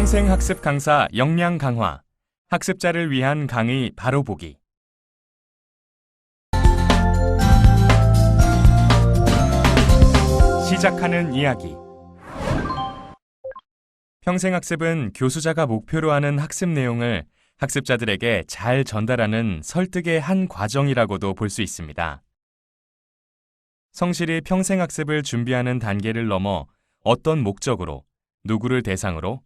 평생학습 강사 역량 강화, 학습자를 위한 강의 바로 보기. 시작하는 이야기. 평생학습은 교수자가 목표로 하는 학습 내용을 학습자들에게 잘 전달하는 설득의 한 과정이라고도 볼 수 있습니다. 성실히 평생학습을 준비하는 단계를 넘어 어떤 목적으로, 누구를 대상으로,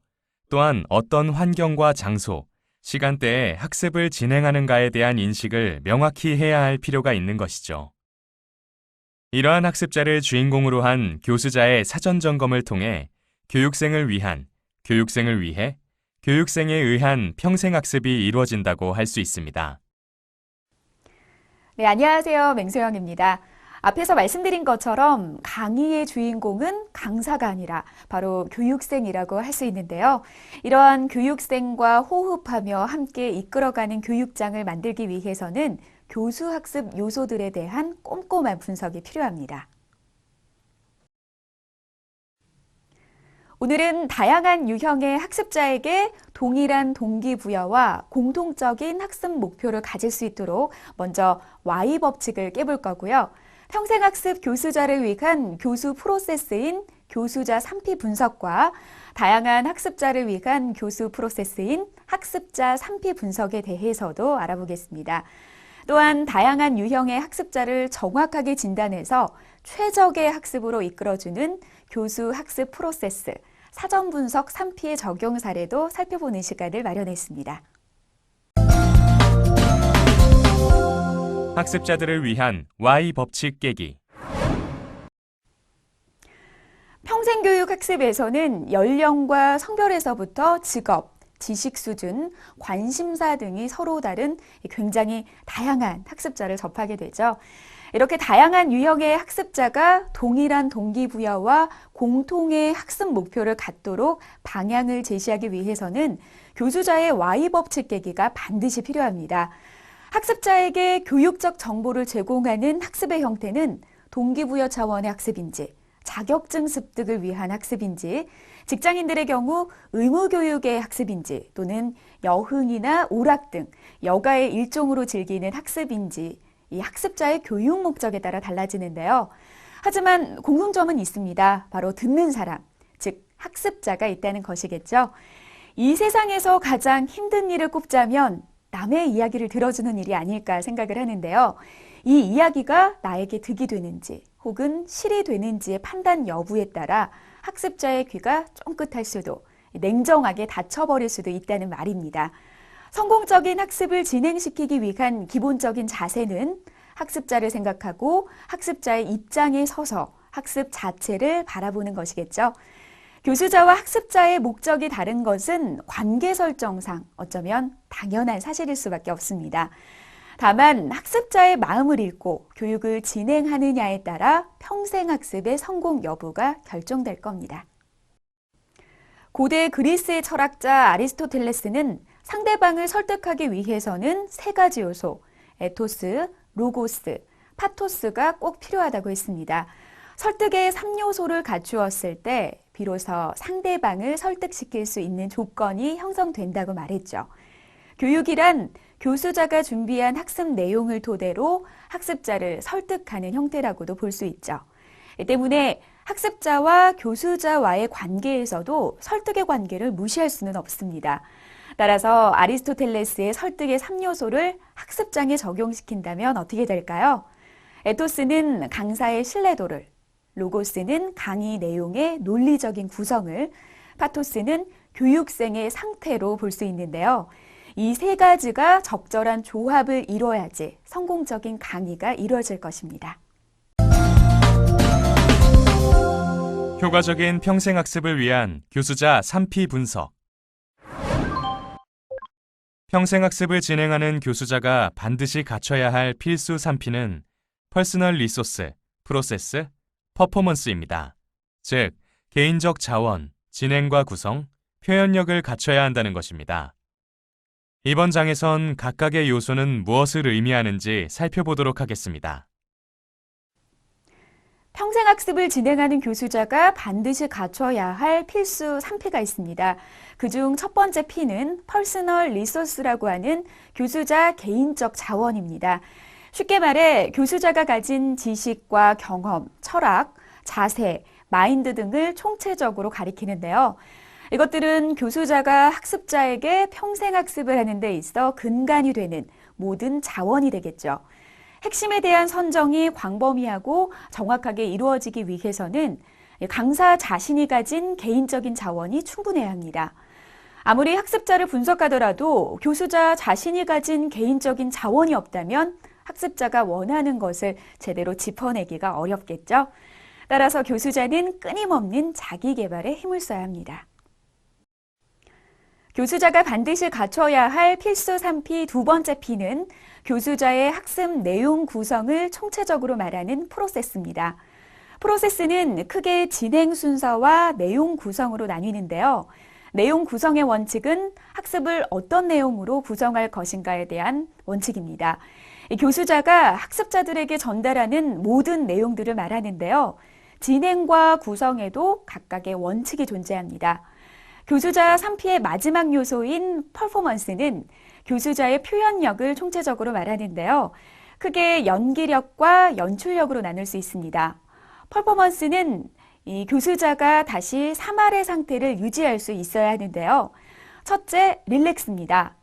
또한 어떤 환경과 장소, 시간대에 학습을 진행하는가에 대한 인식을 명확히 해야 할 필요가 있는 것이죠. 이러한 학습자를 주인공으로 한 교수자의 사전 점검을 통해 교육생을 위한, 교육생을 위해, 교육생에 의한 평생학습이 이루어진다고 할 수 있습니다. 네, 안녕하세요. 맹소영입니다. 앞에서 말씀드린 것처럼 강의의 주인공은 강사가 아니라 바로 교육생이라고 할 수 있는데요. 이러한 교육생과 호흡하며 함께 이끌어가는 교육장을 만들기 위해서는 교수학습 요소들에 대한 꼼꼼한 분석이 필요합니다. 오늘은 다양한 유형의 학습자에게 동일한 동기부여와 공통적인 학습 목표를 가질 수 있도록 먼저 Y 법칙을 깨볼 거고요. 평생학습 교수자를 위한 교수 프로세스인 교수자 3P 분석과 다양한 학습자를 위한 교수 프로세스인 학습자 3P 분석에 대해서도 알아보겠습니다. 또한 다양한 유형의 학습자를 정확하게 진단해서 최적의 학습으로 이끌어주는 교수 학습 프로세스, 사전 분석 3P의 적용 사례도 살펴보는 시간을 마련했습니다. 학습자들을 위한 Y 법칙 깨기. 평생교육 학습에서는 연령과 성별에서부터 직업, 지식 수준, 관심사 등이 서로 다른 굉장히 다양한 학습자를 접하게 되죠. 이렇게 다양한 유형의 학습자가 동일한 동기부여와 공통의 학습 목표를 갖도록 방향을 제시하기 위해서는 교수자의 Y 법칙 깨기가 반드시 필요합니다. 학습자에게 교육적 정보를 제공하는 학습의 형태는 동기부여 차원의 학습인지, 자격증 습득을 위한 학습인지, 직장인들의 경우 의무교육의 학습인지 또는 여흥이나 오락 등 여가의 일종으로 즐기는 학습인지 이 학습자의 교육 목적에 따라 달라지는데요. 하지만 공통점은 있습니다. 바로 듣는 사람, 즉 학습자가 있다는 것이겠죠. 이 세상에서 가장 힘든 일을 꼽자면 남의 이야기를 들어주는 일이 아닐까 생각을 하는데요. 이 이야기가 나에게 득이 되는지 혹은 실이 되는지의 판단 여부에 따라 학습자의 귀가 쫑긋할 수도 냉정하게 닫혀버릴 수도 있다는 말입니다. 성공적인 학습을 진행시키기 위한 기본적인 자세는 학습자를 생각하고 학습자의 입장에 서서 학습 자체를 바라보는 것이겠죠. 교수자와 학습자의 목적이 다른 것은 관계 설정상 어쩌면 당연한 사실일 수밖에 없습니다. 다만 학습자의 마음을 읽고 교육을 진행하느냐에 따라 평생학습의 성공 여부가 결정될 겁니다. 고대 그리스의 철학자 아리스토텔레스는 상대방을 설득하기 위해서는 세 가지 요소, 에토스, 로고스, 파토스가 꼭 필요하다고 했습니다. 설득의 3요소를 갖추었을 때 비로소 상대방을 설득시킬 수 있는 조건이 형성된다고 말했죠. 교육이란 교수자가 준비한 학습 내용을 토대로 학습자를 설득하는 형태라고도 볼 수 있죠. 때문에 학습자와 교수자와의 관계에서도 설득의 관계를 무시할 수는 없습니다. 따라서 아리스토텔레스의 설득의 3요소를 학습장에 적용시킨다면 어떻게 될까요? 에토스는 강사의 신뢰도를, 로고스는 강의 내용의 논리적인 구성을, 파토스는 교육생의 상태로 볼 수 있는데요. 이 세 가지가 적절한 조합을 이뤄야지 성공적인 강의가 이루어질 것입니다. 효과적인 평생학습을 위한 교수자 3P 분석. 평생학습을 진행하는 교수자가 반드시 갖춰야 할 필수 3P는 퍼스널 리소스, 프로세스, 퍼포먼스입니다. 즉, 개인적 자원, 진행과 구성, 표현력을 갖춰야 한다는 것입니다. 이번 장에선 각각의 요소는 무엇을 의미하는지 살펴보도록 하겠습니다. 평생학습을 진행하는 교수자가 반드시 갖춰야 할 필수 3P가 있습니다. 그중 첫 번째 P는 퍼스널 리소스라고 하는 교수자 개인적 자원입니다. 쉽게 말해 교수자가 가진 지식과 경험, 철학, 자세, 마인드 등을 총체적으로 가리키는데요. 이것들은 교수자가 학습자에게 평생학습을 하는 데 있어 근간이 되는 모든 자원이 되겠죠. 핵심에 대한 선정이 광범위하고 정확하게 이루어지기 위해서는 강사 자신이 가진 개인적인 자원이 충분해야 합니다. 아무리 학습자를 분석하더라도 교수자 자신이 가진 개인적인 자원이 없다면 학습자가 원하는 것을 제대로 짚어내기가 어렵겠죠. 따라서 교수자는 끊임없는 자기 개발에 힘을 써야 합니다. 교수자가 반드시 갖춰야 할 필수 3P 두 번째 P는 교수자의 학습 내용 구성을 총체적으로 말하는 프로세스입니다. 프로세스는 크게 진행 순서와 내용 구성으로 나뉘는데요. 내용 구성의 원칙은 학습을 어떤 내용으로 구성할 것인가에 대한 원칙입니다. 교수자가 학습자들에게 전달하는 모든 내용들을 말하는데요. 진행과 구성에도 각각의 원칙이 존재합니다. 교수자 3P의 마지막 요소인 퍼포먼스는 교수자의 표현력을 총체적으로 말하는데요. 크게 연기력과 연출력으로 나눌 수 있습니다. 퍼포먼스는 이 교수자가 다시 사말의 상태를 유지할 수 있어야 하는데요. 첫째, 릴렉스입니다.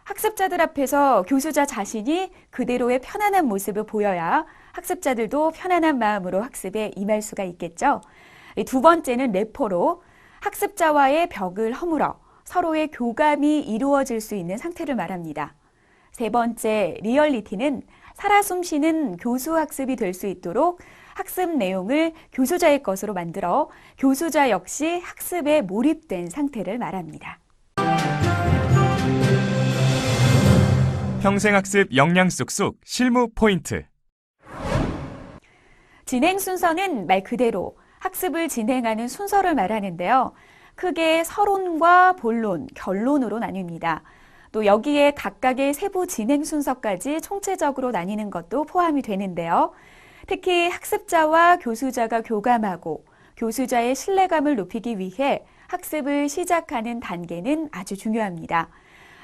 학습자들 앞에서 교수자 자신이 그대로의 편안한 모습을 보여야 학습자들도 편안한 마음으로 학습에 임할 수가 있겠죠. 두 번째는 레포로 학습자와의 벽을 허물어 서로의 교감이 이루어질 수 있는 상태를 말합니다. 세 번째, 리얼리티는 살아 숨쉬는 교수 학습이 될 수 있도록 학습 내용을 교수자의 것으로 만들어 교수자 역시 학습에 몰입된 상태를 말합니다. 평생학습 역량 쑥쑥 실무 포인트. 진행 순서는 말 그대로 학습을 진행하는 순서를 말하는데요. 크게 서론과 본론, 결론으로 나뉩니다. 또 여기에 각각의 세부 진행 순서까지 총체적으로 나뉘는 것도 포함이 되는데요. 특히 학습자와 교수자가 교감하고 교수자의 신뢰감을 높이기 위해 학습을 시작하는 단계는 아주 중요합니다.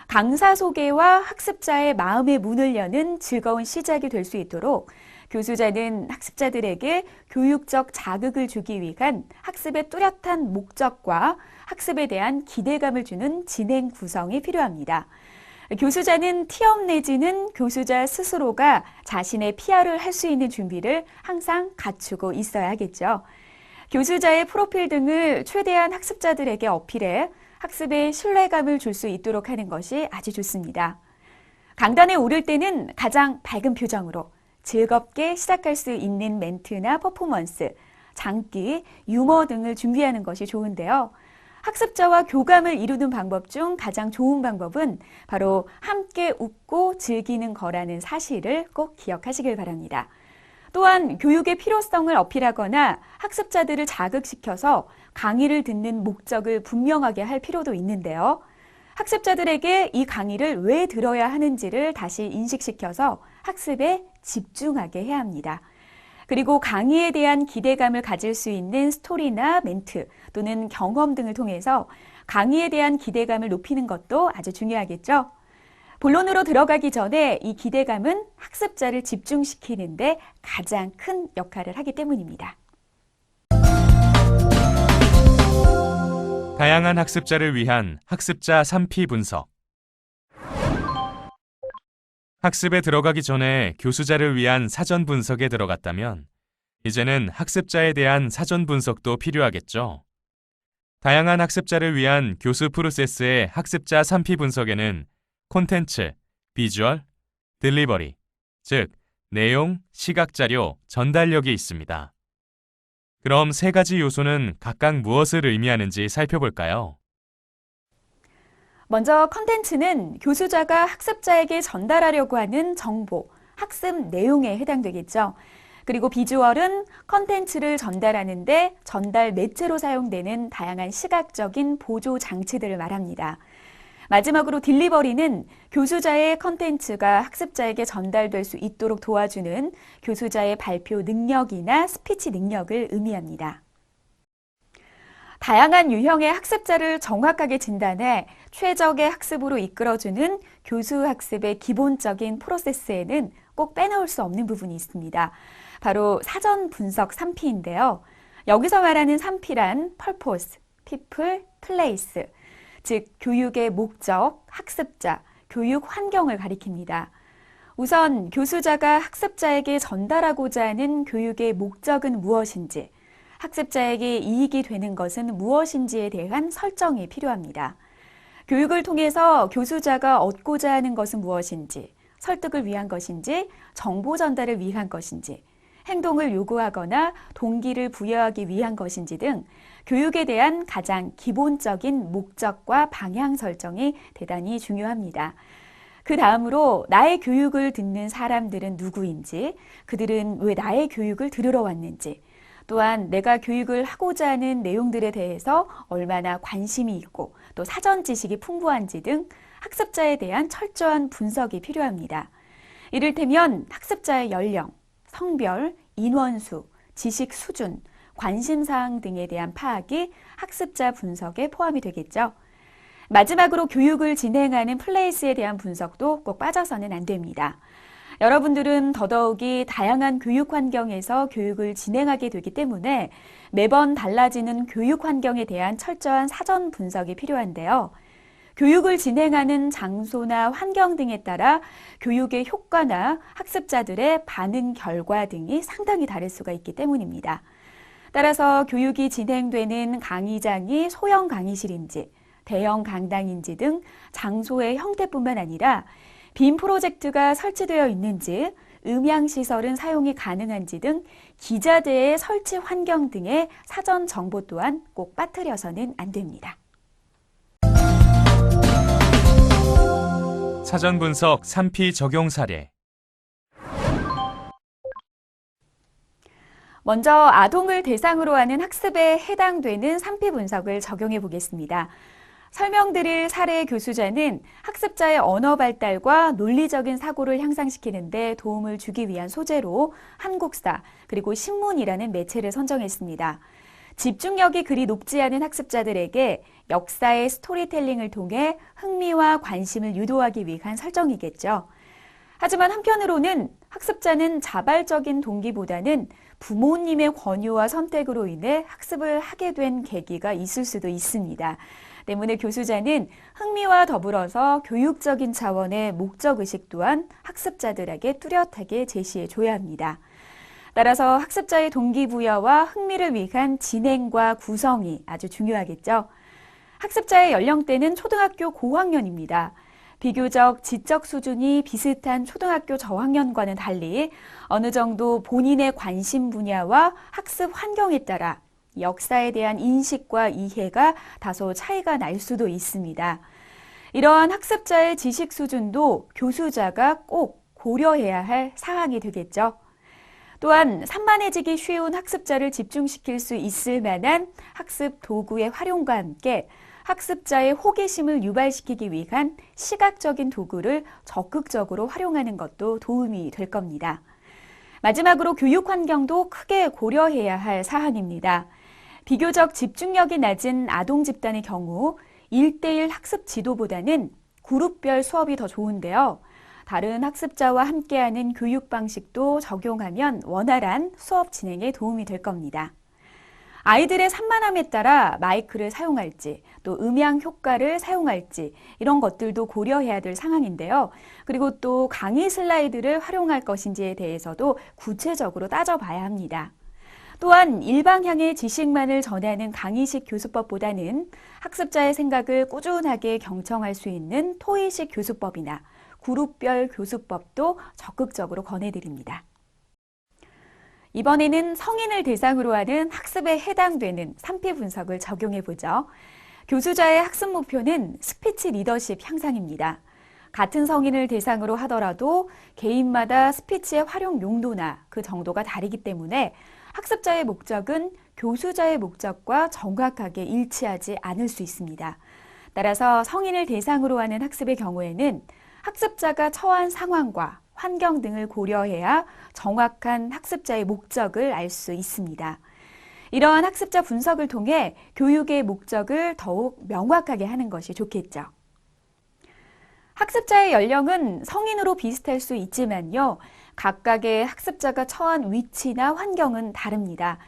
강사 소개와 학습자의 마음의 문을 여는 즐거운 시작이 될 수 있도록 교수자는 학습자들에게 교육적 자극을 주기 위한 학습의 뚜렷한 목적과 학습에 대한 기대감을 주는 진행 구성이 필요합니다. 교수자는 티업 내지는 교수자 스스로가 자신의 PR을 할 수 있는 준비를 항상 갖추고 있어야 하겠죠. 교수자의 프로필 등을 최대한 학습자들에게 어필해 학습에 신뢰감을 줄 수 있도록 하는 것이 아주 좋습니다. 강단에 오를 때는 가장 밝은 표정으로 즐겁게 시작할 수 있는 멘트나 퍼포먼스, 장기, 유머 등을 준비하는 것이 좋은데요. 학습자와 교감을 이루는 방법 중 가장 좋은 방법은 바로 함께 웃고 즐기는 거라는 사실을 꼭 기억하시길 바랍니다. 또한 교육의 필요성을 어필하거나 학습자들을 자극시켜서 강의를 듣는 목적을 분명하게 할 필요도 있는데요. 학습자들에게 이 강의를 왜 들어야 하는지를 다시 인식시켜서 학습에 집중하게 해야 합니다. 그리고 강의에 대한 기대감을 가질 수 있는 스토리나 멘트 또는 경험 등을 통해서 강의에 대한 기대감을 높이는 것도 아주 중요하겠죠. 본론으로 들어가기 전에 이 기대감은 학습자를 집중시키는데 가장 큰 역할을 하기 때문입니다. 다양한 학습자를 위한 학습자 3P 분석. 학습에 들어가기 전에 교수자를 위한 사전 분석에 들어갔다면 이제는 학습자에 대한 사전 분석도 필요하겠죠. 다양한 학습자를 위한 교수 프로세스의 학습자 3P 분석에는 콘텐츠, 비주얼, 딜리버리, 즉 내용, 시각자료, 전달력이 있습니다. 그럼 세 가지 요소는 각각 무엇을 의미하는지 살펴볼까요? 먼저 컨텐츠는 교수자가 학습자에게 전달하려고 하는 정보, 학습 내용에 해당되겠죠. 그리고 비주얼은 컨텐츠를 전달하는데 전달 매체로 사용되는 다양한 시각적인 보조 장치들을 말합니다. 마지막으로 딜리버리는 교수자의 컨텐츠가 학습자에게 전달될 수 있도록 도와주는 교수자의 발표 능력이나 스피치 능력을 의미합니다. 다양한 유형의 학습자를 정확하게 진단해 최적의 학습으로 이끌어주는 교수 학습의 기본적인 프로세스에는 꼭 빼놓을 수 없는 부분이 있습니다. 바로 사전 분석 3P인데요. 여기서 말하는 3P란 purpose, people, place, 즉 교육의 목적, 학습자, 교육 환경을 가리킵니다. 우선 교수자가 학습자에게 전달하고자 하는 교육의 목적은 무엇인지, 학습자에게 이익이 되는 것은 무엇인지에 대한 설정이 필요합니다. 교육을 통해서 교수자가 얻고자 하는 것은 무엇인지, 설득을 위한 것인지, 정보 전달을 위한 것인지, 행동을 요구하거나 동기를 부여하기 위한 것인지 등 교육에 대한 가장 기본적인 목적과 방향 설정이 대단히 중요합니다. 그 다음으로 나의 교육을 듣는 사람들은 누구인지, 그들은 왜 나의 교육을 들으러 왔는지, 또한 내가 교육을 하고자 하는 내용들에 대해서 얼마나 관심이 있고 또 사전 지식이 풍부한지 등 학습자에 대한 철저한 분석이 필요합니다. 이를테면 학습자의 연령, 성별, 인원수, 지식 수준, 관심사항 등에 대한 파악이 학습자 분석에 포함이 되겠죠. 마지막으로 교육을 진행하는 플레이스에 대한 분석도 꼭 빠져서는 안 됩니다. 여러분들은 더더욱이 다양한 교육 환경에서 교육을 진행하게 되기 때문에 매번 달라지는 교육 환경에 대한 철저한 사전 분석이 필요한데요. 교육을 진행하는 장소나 환경 등에 따라 교육의 효과나 학습자들의 반응 결과 등이 상당히 다를 수가 있기 때문입니다. 따라서 교육이 진행되는 강의장이 소형 강의실인지, 대형 강당인지 등 장소의 형태뿐만 아니라 빔 프로젝트가 설치되어 있는지, 음향시설은 사용이 가능한지 등 기자재의 설치 환경 등의 사전 정보 또한 꼭 빠뜨려서는 안 됩니다. 사전 분석 3P 적용 사례. 먼저 아동을 대상으로 하는 학습에 해당되는 3P 분석을 적용해 보겠습니다. 설명드릴 사례 교수자는 학습자의 언어 발달과 논리적인 사고를 향상시키는 데 도움을 주기 위한 소재로 한국사 그리고 신문이라는 매체를 선정했습니다. 집중력이 그리 높지 않은 학습자들에게 역사의 스토리텔링을 통해 흥미와 관심을 유도하기 위한 설정이겠죠. 하지만 한편으로는 학습자는 자발적인 동기보다는 부모님의 권유와 선택으로 인해 학습을 하게 된 계기가 있을 수도 있습니다. 때문에 교수자는 흥미와 더불어서 교육적인 차원의 목적의식 또한 학습자들에게 뚜렷하게 제시해 줘야 합니다. 따라서 학습자의 동기부여와 흥미를 위한 진행과 구성이 아주 중요하겠죠. 학습자의 연령대는 초등학교 고학년입니다. 비교적 지적 수준이 비슷한 초등학교 저학년과는 달리 어느 정도 본인의 관심 분야와 학습 환경에 따라 역사에 대한 인식과 이해가 다소 차이가 날 수도 있습니다. 이러한 학습자의 지식 수준도 교수자가 꼭 고려해야 할 사항이 되겠죠. 또한 산만해지기 쉬운 학습자를 집중시킬 수 있을 만한 학습 도구의 활용과 함께 학습자의 호기심을 유발시키기 위한 시각적인 도구를 적극적으로 활용하는 것도 도움이 될 겁니다. 마지막으로 교육 환경도 크게 고려해야 할 사항입니다. 비교적 집중력이 낮은 아동 집단의 경우 1:1 학습 지도보다는 그룹별 수업이 더 좋은데요. 다른 학습자와 함께하는 교육 방식도 적용하면 원활한 수업 진행에 도움이 될 겁니다. 아이들의 산만함에 따라 마이크를 사용할지 또 음향 효과를 사용할지 이런 것들도 고려해야 될 상황인데요. 그리고 또 강의 슬라이드를 활용할 것인지에 대해서도 구체적으로 따져봐야 합니다. 또한 일방향의 지식만을 전하는 강의식 교수법보다는 학습자의 생각을 꾸준하게 경청할 수 있는 토의식 교수법이나 그룹별 교수법도 적극적으로 권해드립니다. 이번에는 성인을 대상으로 하는 학습에 해당되는 3P 분석을 적용해보죠. 교수자의 학습 목표는 스피치 리더십 향상입니다. 같은 성인을 대상으로 하더라도 개인마다 스피치의 활용 용도나 그 정도가 다르기 때문에 학습자의 목적은 교수자의 목적과 정확하게 일치하지 않을 수 있습니다. 따라서 성인을 대상으로 하는 학습의 경우에는 학습자가 처한 상황과 환경 등을 고려해야 정확한 학습자의 목적을 알 수 있습니다. 이러한 학습자 분석을 통해 교육의 목적을 더욱 명확하게 하는 것이 좋겠죠. 학습자의 연령은 성인으로 비슷할 수 있지만요. 각각의 학습자가 처한 위치나 환경은 다릅니다.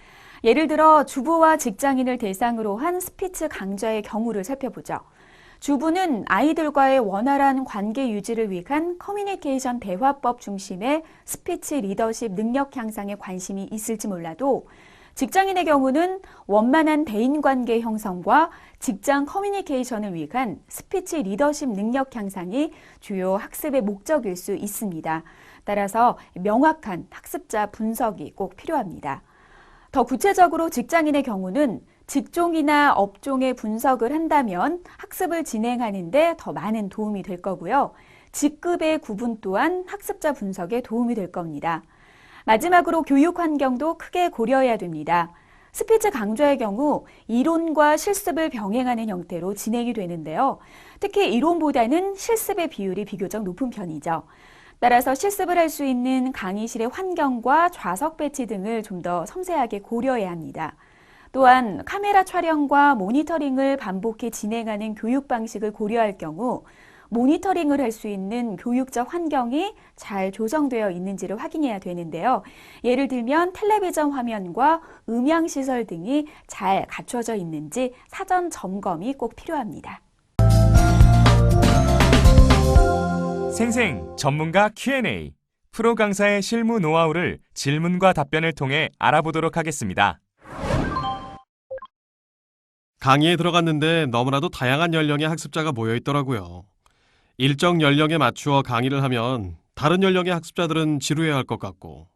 예를 들어 주부와 직장인을 대상으로 한 스피치 강좌의 경우를 살펴보죠. 주부는 아이들과의 원활한 관계 유지를 위한 커뮤니케이션 대화법 중심의 스피치 리더십 능력 향상에 관심이 있을지 몰라도 직장인의 경우는 원만한 대인관계 형성과 직장 커뮤니케이션을 위한 스피치 리더십 능력 향상이 주요 학습의 목적일 수 있습니다. 따라서 명확한 학습자 분석이 꼭 필요합니다. 더 구체적으로 직장인의 경우는 직종이나 업종의 분석을 한다면 학습을 진행하는 데 더 많은 도움이 될 거고요. 직급의 구분 또한 학습자 분석에 도움이 될 겁니다. 마지막으로 교육 환경도 크게 고려해야 됩니다. 스피치 강좌의 경우 이론과 실습을 병행하는 형태로 진행이 되는데요. 특히 이론보다는 실습의 비율이 비교적 높은 편이죠. 따라서 실습을 할 수 있는 강의실의 환경과 좌석 배치 등을 좀 더 섬세하게 고려해야 합니다. 또한 카메라 촬영과 모니터링을 반복해 진행하는 교육 방식을 고려할 경우 모니터링을 할 수 있는 교육적 환경이 잘 조성되어 있는지를 확인해야 되는데요. 예를 들면 텔레비전 화면과 음향 시설 등이 잘 갖춰져 있는지 사전 점검이 꼭 필요합니다. 생생 전문가 Q&A 프로 강사의 실무 노하우를 질문과 답변을 통해 알아보도록 하겠습니다. 강의에 들어갔는데 너무나도 다양한 연령의 학습자가 모여 있더라고요. 일정 연령에 맞추어 강의를 하면 다른 연령의 학습자들은 지루해할 것 같고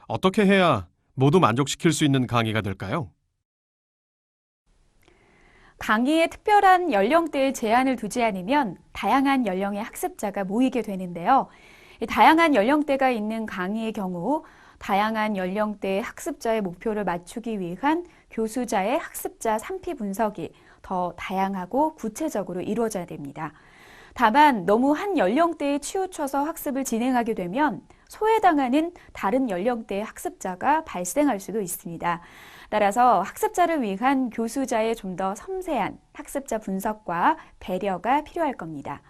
어떻게 해야 모두 만족시킬 수 있는 강의가 될까요? 강의에 특별한 연령대의 제한을 두지 않으면 다양한 연령의 학습자가 모이게 되는데요. 다양한 연령대가 있는 강의의 경우 다양한 연령대의 학습자의 목표를 맞추기 위한 교수자의 학습자 산피 분석이 더 다양하고 구체적으로 이루어져야 됩니다. 다만 너무 한 연령대에 치우쳐서 학습을 진행하게 되면 소외당하는 다른 연령대의 학습자가 발생할 수도 있습니다. 따라서 학습자를 위한 교수자의 좀 더 섬세한 학습자 분석과 배려가 필요할 겁니다.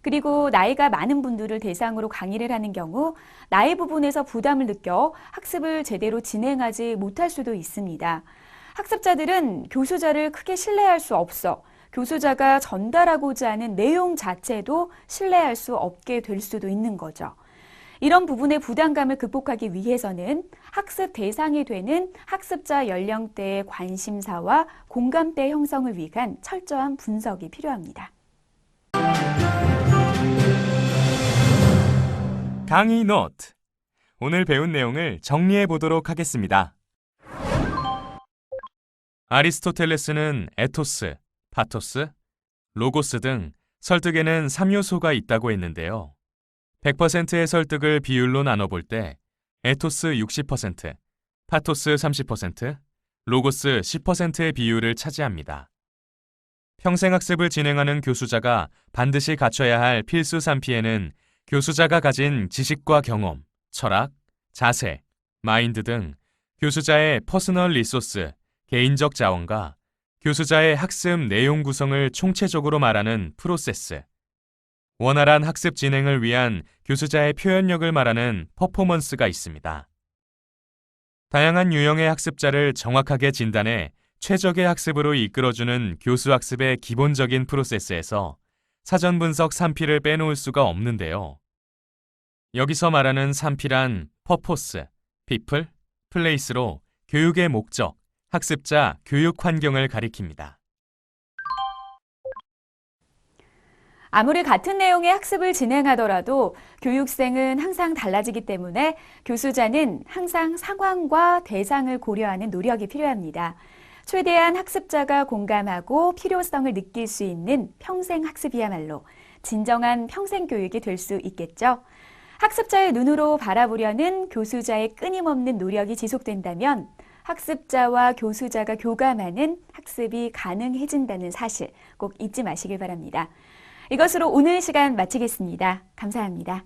그리고 나이가 많은 분들을 대상으로 강의를 하는 경우 나이 부분에서 부담을 느껴 학습을 제대로 진행하지 못할 수도 있습니다. 학습자들은 교수자를 크게 신뢰할 수 없어 교수자가 전달하고자 하는 내용 자체도 신뢰할 수 없게 될 수도 있는 거죠. 이런 부분의 부담감을 극복하기 위해서는 학습 대상이 되는 학습자 연령대의 관심사와 공감대 형성을 위한 철저한 분석이 필요합니다. 강의 노트. 오늘 배운 내용을 정리해 보도록 하겠습니다. 아리스토텔레스는 에토스, 파토스, 로고스 등 설득에는 3요소가 있다고 했는데요. 100%의 설득을 비율로 나눠볼 때 에토스 60%, 파토스 30%, 로고스 10%의 비율을 차지합니다. 평생학습을 진행하는 교수자가 반드시 갖춰야 할 필수 3P에는 교수자가 가진 지식과 경험, 철학, 자세, 마인드 등 교수자의 퍼스널 리소스, 개인적 자원과 교수자의 학습 내용 구성을 총체적으로 말하는 프로세스, 원활한 학습 진행을 위한 교수자의 표현력을 말하는 퍼포먼스가 있습니다. 다양한 유형의 학습자를 정확하게 진단해 최적의 학습으로 이끌어주는 교수 학습의 기본적인 프로세스에서 사전 분석 3P를 빼놓을 수가 없는데요. 여기서 말하는 3P란 퍼포스, 피플, 플레이스로 교육의 목적, 학습자 교육 환경을 가리킵니다. 아무리 같은 내용의 학습을 진행하더라도 교육생은 항상 달라지기 때문에 교수자는 항상 상황과 대상을 고려하는 노력이 필요합니다. 최대한 학습자가 공감하고 필요성을 느낄 수 있는 평생 학습이야말로 진정한 평생 교육이 될 수 있겠죠. 학습자의 눈으로 바라보려는 교수자의 끊임없는 노력이 지속된다면 학습자와 교수자가 교감하는 학습이 가능해진다는 사실 꼭 잊지 마시길 바랍니다. 이것으로 오늘 시간 마치겠습니다. 감사합니다.